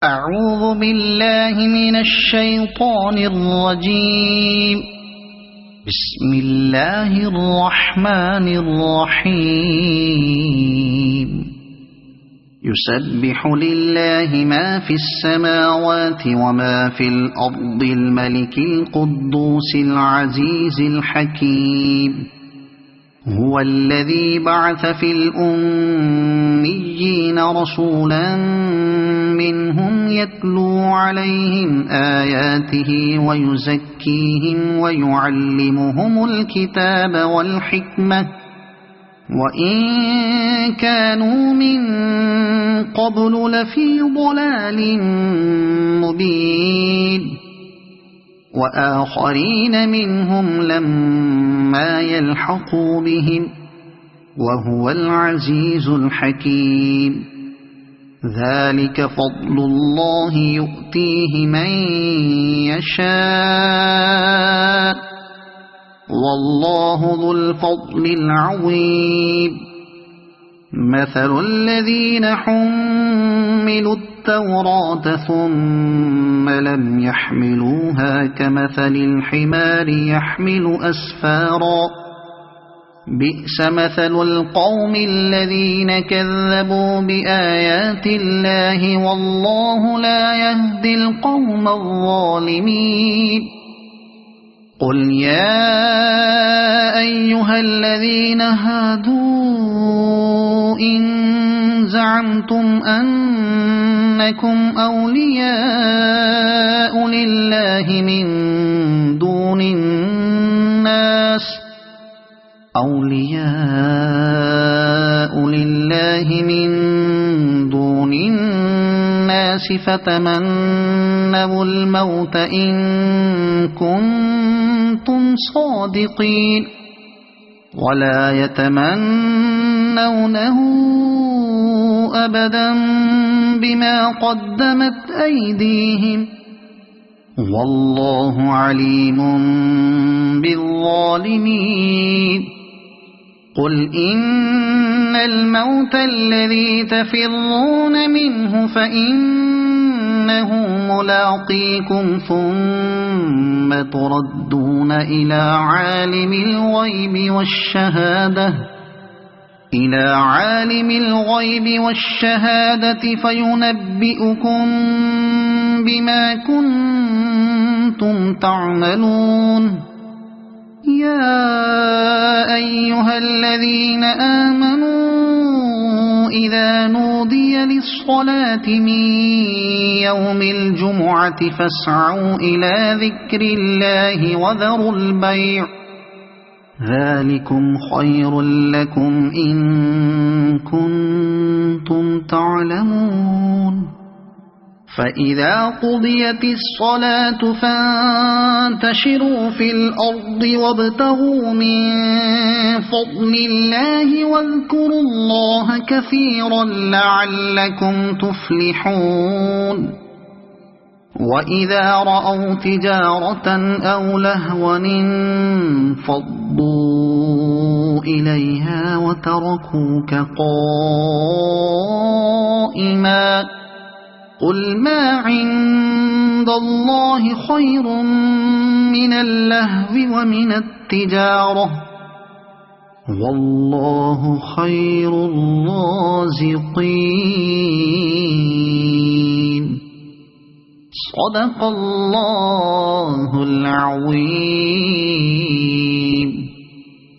أعوذ بالله من الشيطان الرجيم. بسم الله الرحمن الرحيم. يسبح لله ما في السماوات وما في الأرض الملك القدوس العزيز الحكيم. هو الذي بعث في الأميين رسولا منهم يتلو عليهم آياته ويزكيهم ويعلمهم الكتاب والحكمة وإن كانوا من قبل لفي ضلال مبين وآخرين منهم لما يلحقوا بهم وهو العزيز الحكيم. ذلك فضل الله يؤتيه من يشاء والله ذو الفضل العظيم. مثل الذين حملوا التوراة ثم لم يحملوها كمثل الحمار يحمل أسفارا بئس مثل القوم الذين كذبوا بآيات الله والله لا يهدي القوم الظالمين. قل يا أيها الذين هادوا إن زعمتم أنكم أولياء لله من دون الناس فتمنوا الموت إن كنتم صادقين ولا يتمنونه أبدا بما قدمت أيديهم والله عليم بالظالمين. قل إن الموت الذي تفرون منه فإنه ملاقيكم ثم تردون إلى عالم الغيب والشهادة فينبئكم بما كنتم تعملون. يا أيها الذين آمنوا إذا نودي للصلاة من يوم الجمعة فاسعوا إلى ذكر الله وذروا البيع ذلكم خير لكم إن كنتم تعلمون. فإذا قضيت الصلاة فانتشروا في الأرض وابتغوا من فضل الله واذكروا الله كثيرا لعلكم تفلحون. وإذا رأوا تجارة أو لهوا انفضوا إليها وتركوك قائما قل ما عند الله خير من اللهو ومن التجارة والله خير الرازقين. صدق الله العظيم.